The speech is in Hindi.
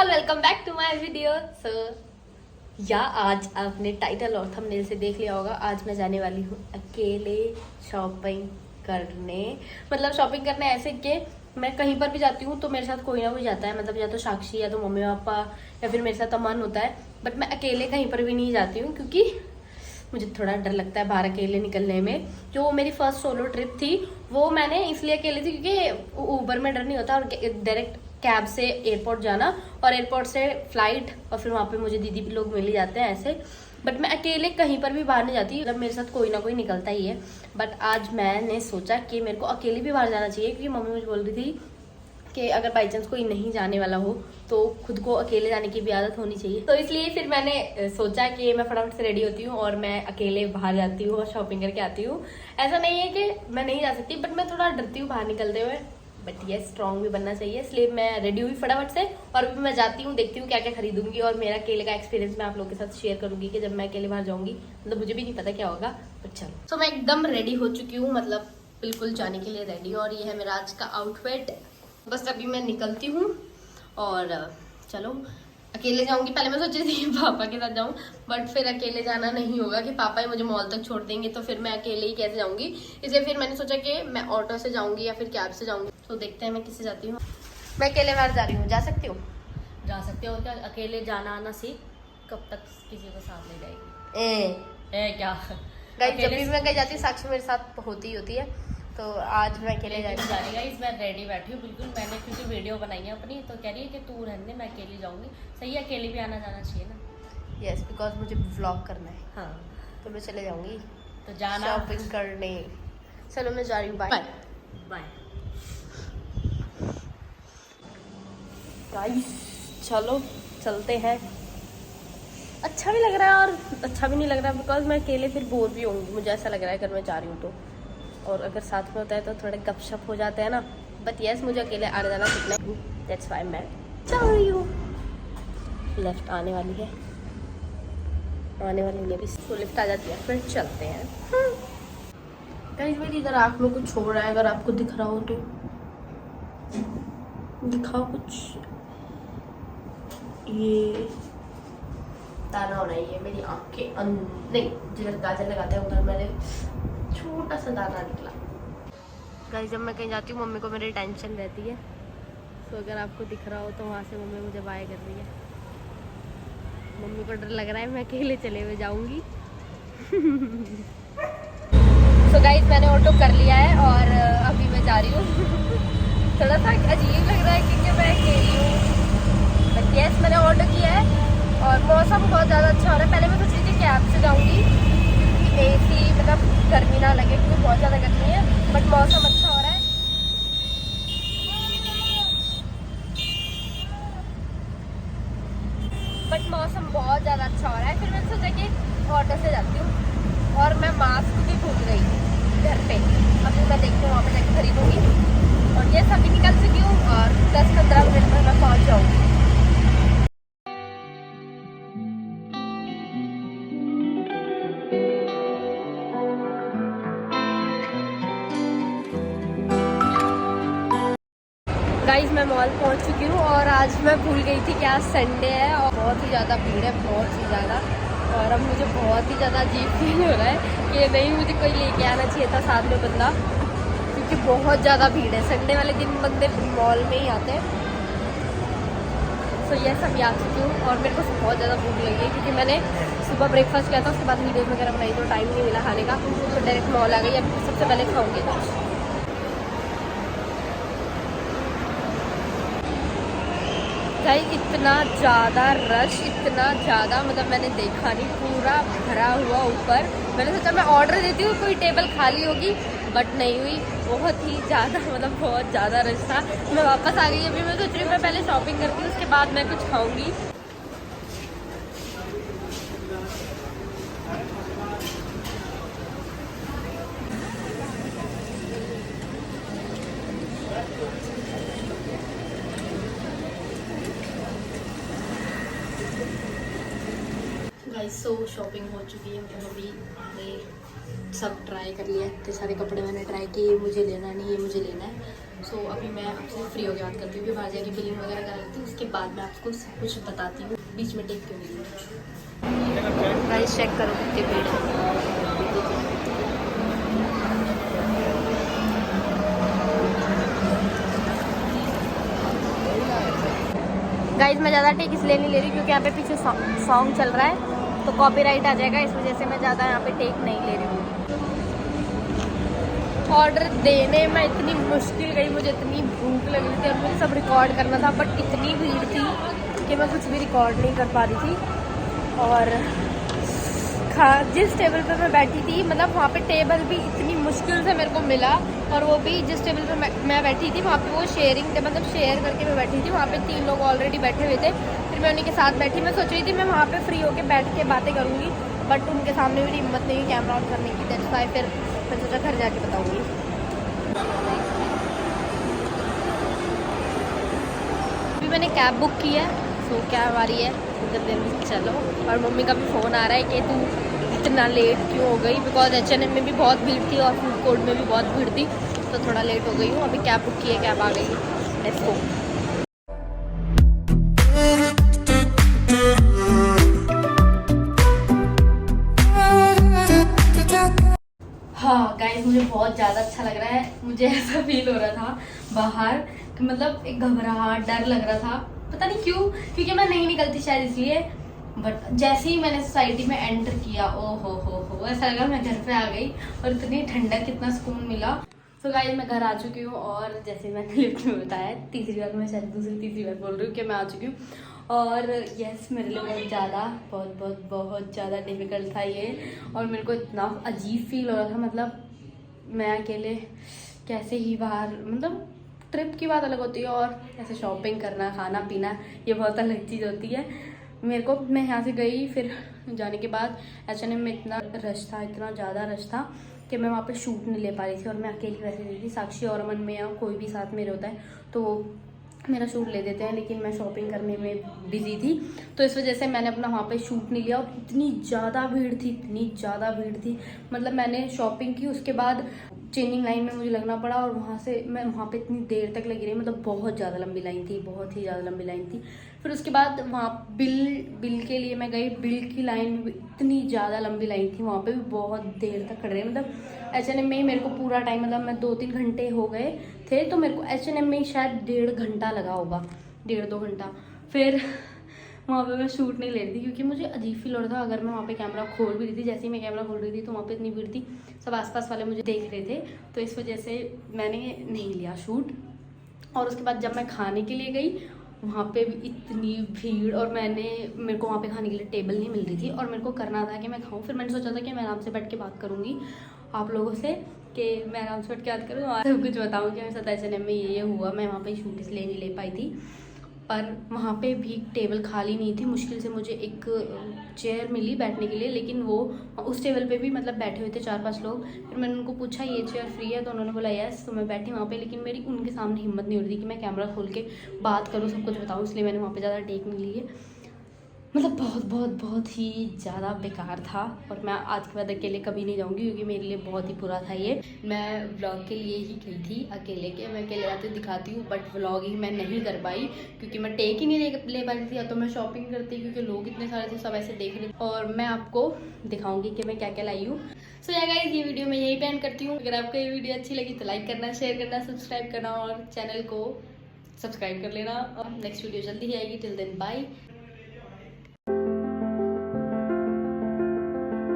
All, welcome back to my video. या आज आपने टाइटल और थंबनेल से देख लिया होगा, आज मैं जाने वाली हूँ अकेले शॉपिंग करने। मतलब शॉपिंग करने ऐसे कि मैं कहीं पर भी जाती हूँ तो मेरे साथ कोई ना कोई जाता है, मतलब या तो साक्षी या तो मम्मी पापा या फिर मेरे साथ अमन होता है। बट मैं अकेले कहीं पर भी नहीं जाती हूँ क्योंकि मुझे थोड़ा डर लगता है बाहर अकेले निकलने में। जो मेरी फर्स्ट सोलो ट्रिप थी वो मैंने इसलिए अकेले थी क्योंकि ऊबर में डर नहीं होता और डायरेक्ट कैब से एयरपोर्ट जाना और एयरपोर्ट से फ्लाइट और फिर वहाँ पे मुझे दीदी लोग मिल ही जाते हैं ऐसे। बट मैं अकेले कहीं पर भी बाहर नहीं जाती, मतलब मेरे साथ कोई ना कोई निकलता ही है। बट आज मैंने सोचा कि मेरे को अकेले भी बाहर जाना चाहिए क्योंकि मम्मी मुझे बोल रही थी कि अगर बाई चांस कोई नहीं जाने वाला हो तो खुद को अकेले जाने की भी आदत होनी चाहिए। तो इसलिए फिर मैंने सोचा कि मैं फटाफट से रेडी होती हूँ और मैं अकेले बाहर जाती हूँ और शॉपिंग करके आती हूँ। ऐसा नहीं है कि मैं नहीं जा सकती, बट मैं थोड़ा डरती हूँ बाहर निकलते हुए। बट ये स्ट्रॉन्ग भी बनना चाहिए, इसलिए मैं रेडी हुई फटाफट से और अभी मैं जाती हूँ, देखती हूँ क्या क्या खरीदूंगी और मेरा अकेले का एक्सपीरियंस मैं आप लोगों के साथ शेयर करूंगी कि जब मैं अकेले बाहर जाऊंगी, मतलब मुझे भी नहीं पता क्या होगा। बट चलो, तो मैं एकदम रेडी हो चुकी हूँ, मतलब बिल्कुल जाने के लिए रेडी। और ये है मेरा आज का आउटफिट। बस अभी मैं निकलती हूँ और चलो अकेले जाऊंगी। पहले मैं सोच रही थी पापा के साथ जाऊं, बट फिर अकेले जाना नहीं होगा कि पापा ही मुझे मॉल तक छोड़ देंगे, तो फिर मैं अकेले ही कैसे जाऊंगी। इसलिए फिर मैंने सोचा कि मैं ऑटो से जाऊंगी या फिर कैब से जाऊंगी। तो देखते हैं मैं किससे जाती हूँ। मैं अकेले बाहर जा रही हूँ, जा सकती हूँ? जा सकते हो क्या? अकेले जाना आना सीख, कब तक किसी को साथ ले जाएगी? ए क्या गाइस, जब भी मैं कहीं जाती हूँ साक्षी मेरे साथ होती है, तो आज मैं अकेले जा रही हूँ। इस बार रेडी बैठी हूँ बिल्कुल। मैंने क्योंकि वीडियो बनाई है अपनी, तो कह रही है कि तू रहने, मैं अकेली जाऊंगी। सही है, अकेले भी आना जाना चाहिए ना। यस, बिकॉज मुझे व्लॉग करना है। हाँ, तो मैं चले जाऊंगी तो जाना शॉपिंग करने। चलो मैं जा रही हूँ, बाय बाय। गाइस चलो चलते हैं। अच्छा भी लग रहा है और अच्छा भी नहीं लग रहा है, बिकॉज मैं अकेले फिर बोर भी होंगी, मुझे ऐसा लग रहा है अगर मैं जा रही हूँ तो। और अगर साथ में होता है तो थोड़े गपशप हो जाते हैं ना। बट यस, मुझे अकेले आने जाना सीखना है, दैट्स व्हाई मैं चल रही हूँ। लिफ्ट आने वाली है अभी, तो लिफ्ट आ जाती है फिर चलते हैं। कहीं मेरी इधर आँख में कुछ हो रहा है, अगर आपको दिख रहा हो तो दिखाओ कुछ। ये दाना हो रहा है, ये मेरी आँख के नहीं, जिधर गाजर लगाते हैं उधर मेरे छोटा सा दाना निकला। गाइस, जब मैं कहीं जाती हूँ मम्मी को मेरी टेंशन रहती है, तो अगर आपको दिख रहा हो तो वहाँ से मम्मी मुझे बाय कर रही है। मम्मी को डर लग रहा है मैं अकेले चले हुए जाऊँगी। तो गाइस, मैंने ऑटो कर लिया है और अभी मैं जा रही हूँ। थोड़ा सा अजीब लग रहा है क्योंकि मैं अकेली हूँ, बट यस मैंने ऑटो किया है और मौसम बहुत ज़्यादा अच्छा हो रहा है। पहले मैं सोच रही थी कैब से जाऊँगी क्योंकि AC मतलब गर्मी ना लगे क्योंकि बहुत ज़्यादा गर्मी है, बट मौसम अच्छा हो रहा है। बट मौसम बहुत ज़्यादा अच्छा हो रहा है, फिर मैंने सोचा कि ऑटो से जाती हूँ। और मैं मास्क भी भूल गई घर पे, अभी मैं देखती हूँ वहाँ पे जाकर खरीदूँगी। और ये सभी निकल चुकी हूँ और 10-15 मिनट में मैं पहुँच जाऊँगी। गाइस, मैं मॉल पहुंच चुकी हूँ और आज मैं भूल गई थी कि आज संडे है और बहुत ही ज़्यादा भीड़ है, बहुत ही ज़्यादा। और अब मुझे बहुत ही ज़्यादा अजीब फील हो रहा है कि नहीं, मुझे कोई लेके आना चाहिए था साथ में बंदा, क्योंकि बहुत ज़्यादा भीड़ है। संडे वाले दिन बंदे मॉल में ही आते हैं। तो ये सभी आ चुकी हूँ और मेरे को बहुत ज़्यादा भूख लगी है क्योंकि मैंने सुबह ब्रेकफास्ट किया था, उसके बाद वीडियोज़ वगैरह बनाई तो टाइम नहीं मिला खाने का, तो डायरेक्ट मॉल आ गई। अभी सबसे पहले खाऊँगी कुछ। गाइस, इतना ज़्यादा रश, इतना ज़्यादा, मतलब मैंने देखा नहीं, पूरा भरा हुआ ऊपर। मैंने सोचा मैं ऑर्डर देती हूँ, कोई टेबल खाली होगी, बट नहीं हुई। बहुत ही ज़्यादा, मतलब बहुत ज़्यादा रश था। मैं वापस आ गई। अभी मैं सोच रही हूँ मैं पहले शॉपिंग करती हूँ, उसके बाद मैं कुछ खाऊंगी। गाइस, सो शॉपिंग हो चुकी है, मतलब अभी हमने सब ट्राई कर लिया। इतने सारे कपड़े मैंने ट्राई किए, मुझे लेना नहीं, ये मुझे लेना है। सो अभी मैं आपसे फ्री होकर बात करती हूँ, बाहर जाके बिलिंग वगैरह करा लेती हूँ, उसके बाद मैं आपको सब कुछ बताती हूँ। बीच में टेक क्यों नहीं। प्राइस चेक करो कितनी भीड़ है। गाइस मैं ज़्यादा टेक इसलिए नहीं ले रही क्योंकि यहाँ पे पीछे सॉन्ग चल रहा है तो कॉपीराइट आ जाएगा, इस वजह से मैं ज़्यादा यहाँ पे टेक नहीं ले रही हूँ। ऑर्डर देने में इतनी मुश्किल गई, मुझे इतनी भूख लग रही थी और मुझे सब रिकॉर्ड करना था, बट इतनी भीड़ थी कि मैं कुछ भी रिकॉर्ड नहीं कर पा रही थी। और जिस टेबल पर मैं बैठी थी, मतलब वहाँ पे टेबल भी इतनी मुश्किल से मेरे को मिला, और वो भी जिस टेबल पर मैं बैठी थी वहाँ पे वो शेयरिंग मतलब शेयर करके मैं बैठी थी। वहाँ पे 3 लोग ऑलरेडी बैठे हुए थे, फिर मैं उन्हीं के साथ बैठी। मैं सोच रही थी मैं वहाँ पे फ्री होके बैठ के बातें करूँगी, बट उनके सामने मेरी हिम्मत नहीं हुई कैमरा ऑन करने की, दैट्स व्हाई फिर मैं सोचा घर जाके बताऊँगी। अभी मैंने कैब बुक की है, तो कैब आ रही है उधर देने चलो। और मम्मी का भी फ़ोन आ रहा है कि तू इतना लेट क्यों हो गई, बिकॉज H&M में भी बहुत भीड़ थी और फूड कोर्ट में भी बहुत भीड़ थी, तो थोड़ा लेट हो गई हूँ। अभी कैब बुक की है, कैब आ गई है, लेट्स गो। हाँ गाइस मुझे बहुत ज़्यादा अच्छा लग रहा है। मुझे ऐसा फील हो रहा था बाहर कि मतलब एक घबराहट, डर लग रहा था, पता नहीं क्यों, क्योंकि मैं नहीं निकलती शायद इसलिए। बट जैसे ही मैंने सोसाइटी में एंटर किया, ओ हो ऐसा लगा मैं घर पे आ गई और इतनी ठंडक, कितना सुकून मिला। तो गाइस मैं घर आ चुकी हूँ और जैसे मैंने लिफ्ट में बताया, तीसरी बार, मैं शायद तीसरी बार बोल रही हूँ कि मैं आ चुकी हूँ। और यस मेरे लिए बहुत ज़्यादा डिफ़िकल्ट था ये, और मेरे को इतना अजीब फील हो रहा था। मतलब मैं अकेले कैसे ही बाहर, मतलब ट्रिप की बात अलग होती है और ऐसे शॉपिंग करना, खाना पीना, ये बहुत अलग चीज़ होती है। मेरे को, मैं यहाँ से गई, फिर जाने के बाद H&M में इतना रश था, इतना ज़्यादा रश था कि मैं वहाँ पे शूट नहीं ले पा रही थी। और मैं अकेली वैसे नहीं थी, साक्षी और अमन में या कोई भी साथ मेरे होता है तो मेरा शूट ले देते हैं, लेकिन मैं शॉपिंग करने में बिजी थी, तो इस वजह से मैंने अपना वहाँ पे शूट नहीं लिया। और इतनी ज़्यादा भीड़ थी, मतलब मैंने शॉपिंग की, उसके बाद चेंजिंग लाइन में मुझे लगना पड़ा, और वहाँ से मैं वहाँ पे इतनी देर तक लगी रही, मतलब बहुत ज़्यादा लंबी लाइन थी, बहुत ही ज़्यादा लंबी लाइन थी। फिर उसके बाद वहाँ बिल के लिए मैं गई, बिल की लाइन में भी इतनी ज़्यादा लंबी लाइन थी, वहाँ पे भी बहुत देर तक खड़े रहे। मतलब H&M में ही मेरे को पूरा टाइम, मतलब मैं 2-3 घंटे हो गए थे, तो मेरे को H&M में ही शायद 1.5 घंटा लगा होगा, 1.5-2 घंटा। फिर वहाँ पे मैं शूट नहीं ले रही थी क्योंकि मुझे अजीब फील हो रहा था। अगर मैं वहाँ पे कैमरा खोल भी रही थी, जैसे ही मैं कैमरा खोल रही थी तो वहाँ पे इतनी भीड़ थी, सब आसपास वाले मुझे देख रहे थे, तो इस वजह से मैंने नहीं लिया शूट। और उसके बाद जब मैं खाने के लिए गई, वहाँ पे भी इतनी भीड़, और मेरे को वहाँ पे खाने के लिए टेबल नहीं मिल रही थी, और मेरे को करना था कि मैं खाऊँ। फिर मैंने सोचा था कि मैं आराम से बैठ के बात करूँगी आप लोगों से, कि मैं आराम से बैठ के बात करूँ और सब कुछ बताऊँ कि मेरे साथ H&M में ये हुआ। मैं वहाँ पे शूट इसलिए नहीं ले पाई थी, पर वहाँ पे भी टेबल खाली नहीं थी। मुश्किल से मुझे एक चेयर मिली बैठने के लिए, लेकिन वो उस टेबल पे भी मतलब बैठे हुए थे 4-5 लोग। फिर मैंने उनको पूछा ये चेयर फ्री है, तो उन्होंने बोला यस, तो मैं बैठी वहाँ पे। लेकिन मेरी उनके सामने हिम्मत नहीं हो रही थी कि मैं कैमरा खोल के बात करूँ, सब कुछ बताऊँ, इसलिए मैंने वहाँ पर ज़्यादा टेक नहीं ली है। मतलब बहुत ही ज़्यादा बेकार था, और मैं आज के बाद अकेले कभी नहीं जाऊँगी क्योंकि मेरे लिए बहुत ही बुरा था ये। मैं व्लॉग के लिए ही गई थी अकेले के, मैं अकेले जाती दिखाती हूँ, बट व्लॉगिंग मैं नहीं कर पाई क्योंकि मैं टेक ही नहीं ले पा रही थी, या तो मैं शॉपिंग करती क्योंकि लोग इतने सारे थे, सब ऐसे देख रहे थे। और मैं आपको दिखाऊँगी कि मैं क्या क्या लाई हूँ। सो या गाइस, ये वीडियो मैं यही एंड करती हूँ। अगर आपको ये वीडियो अच्छी लगी तो लाइक करना, शेयर करना, सब्सक्राइब करना, और चैनल को सब्सक्राइब कर लेना। और नेक्स्ट वीडियो जल्दी ही आएगी। Till then bye.